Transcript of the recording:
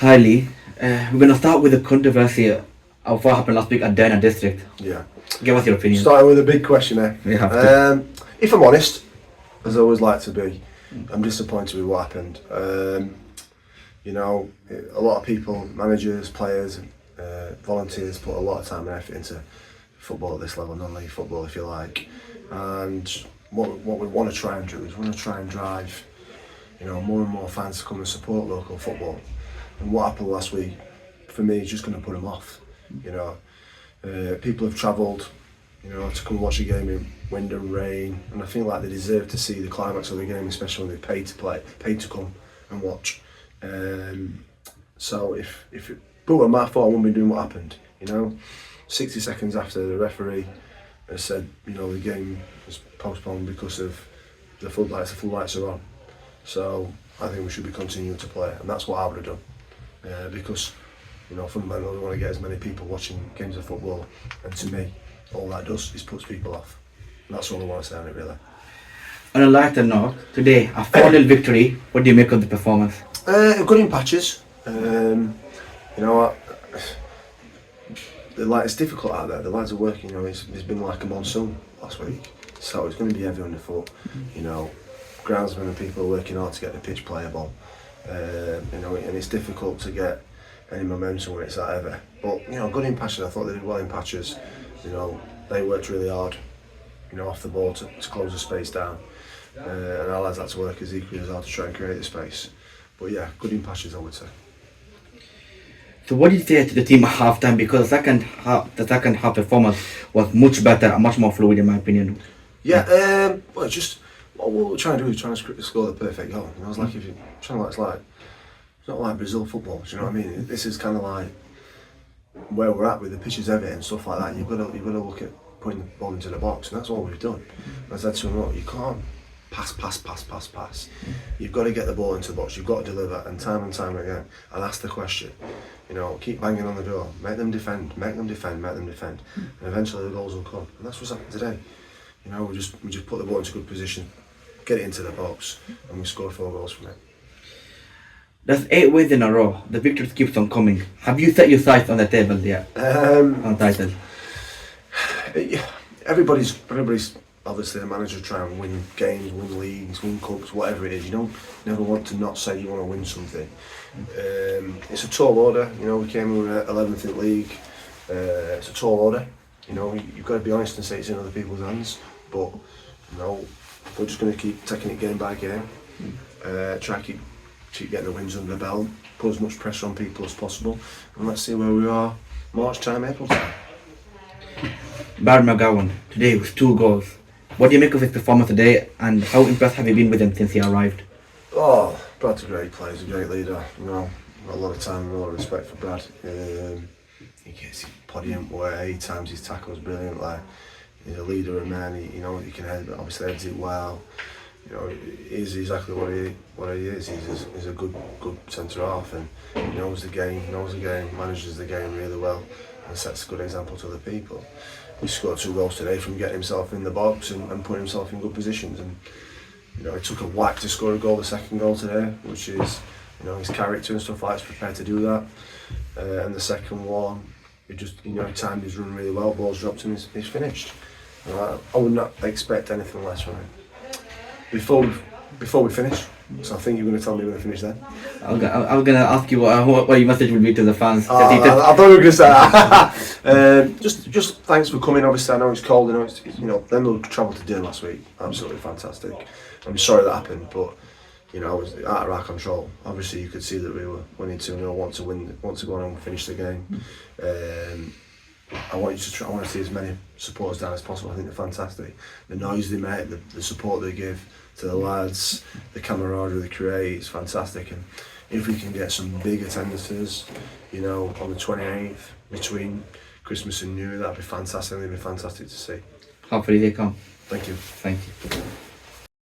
Hi Lee. We're going to start with the controversy of what happened last week at Derna District. Yeah. Give us your opinion. Starting with a big question, eh? We have to. If I'm honest, as I always like to be, I'm disappointed with what happened. You know, a lot of people, managers, players, volunteers put a lot of time and effort into football at this level, non-league football if you like. And what we want to try and do is we want to try and drive, you know, more and more fans to come and support local football. And what happened last week, for me, is just going to put them off. You know, people have travelled, you know, to come watch a game in wind and rain, and I feel like they deserve to see the climax of the game, especially when they paid to play, paid to come and watch. So if it were my fault, I wouldn't be doing what happened. You know, 60 seconds after the referee has said, you know, the game was postponed because of the floodlights are on. So I think we should be continuing to play, and that's what I would have done, because, you know, fundamentally we want to get as many people watching games of football, and to me, all that does is puts people off. And that's all I want to say on it, really. On a lighter note, today, a 4-0 victory. What do you make of the performance? Good in patches. You know, it's difficult out there. The lads are working. You know, it's been like a monsoon last week, so it's going to be heavy underfoot. You know, groundsmen and people are working hard to get the pitch playable. You know, and it's difficult to get any momentum when it's that heavy. But you know, good in patches. I thought they did well in patches. You know, they worked really hard, you know, off the ball to close the space down. And our lads had to work as equally as hard to try and create the space. But yeah, good in patches, I would say. So what did you say to the team at half-time? Because the second half performance was much better and much more fluid in my opinion. Yeah, well, just what we're trying to do is trying to score the perfect goal. You know, it's like if you're trying to, it's not like Brazil football. Do you know what I mean? This is kind of like where we're at with the pitches heavy and stuff like that. You've got to look at putting the ball into the box, and that's all we've done. I said to him, look, you can't pass. You've got to get the ball into the box. You've got to deliver, and time again, I'll ask the question. You know, keep banging on the door. Make them defend, and eventually the goals will come. And that's what's happened today. You know, we just put the ball into good position, get it into the box, and we scored 4 goals from it. That's 8 wins in a row. The victories keeps on coming. Have you set your sights on the table yet? On title. Everybody's obviously the manager try and win games, win leagues, win cups, whatever it is. You don't never want to not say you want to win something. It's a tall order. You know, we came in 11th in league. It's a tall order. You know, you've got to be honest and say it's in other people's hands. But you know, we're just going to keep taking it game by game. Try to keep getting the wins under the belt, put as much pressure on people as possible, and let's see where we are March time, April time. Barry McGowan, today with 2 goals. What do you make of his performance today, and how impressed have you been with him since he arrived? Oh, Brad's a great player, he's a great leader. You know, got a lot of time and a lot of respect for Brad. He gets his podium where he times his tackles brilliantly. He's a leader of men. He can head, but obviously heads it well. You know, he's exactly what he is. He's a good centre half, and he knows the game, manages the game really well, and sets a good example to other people. He scored 2 goals today from getting himself in the box and putting himself in good positions. And you know, it took a whack to score a goal, the second goal today, which is, you know, his character and stuff like that. He's prepared to do that. And the second one, he just, you know, he timed his run really well. Ball's dropped and he's finished. I would not expect anything less from him. Before we finish, so I think you're going to tell me when to finish then. I was going to ask you what your message would be to the fans. I thought you were going to say that. Just thanks for coming. Obviously, I know it's cold. I know it's, you know, then we travelled to dinner last week. Absolutely fantastic. I'm sorry that happened, but you know, it was out of our control. Obviously, you could see that we were winning 2-0, want to win, want to go on and finish the game. I want to see as many supporters down as possible. I think they're fantastic. The noise they make, the support they give to the lads, the camaraderie they create, it's fantastic. And if we can get some big attendances, you know, on the 28th between Christmas and New Year, that'd be fantastic. It'd be fantastic to see. Hopefully they come. Thank you. Thank you.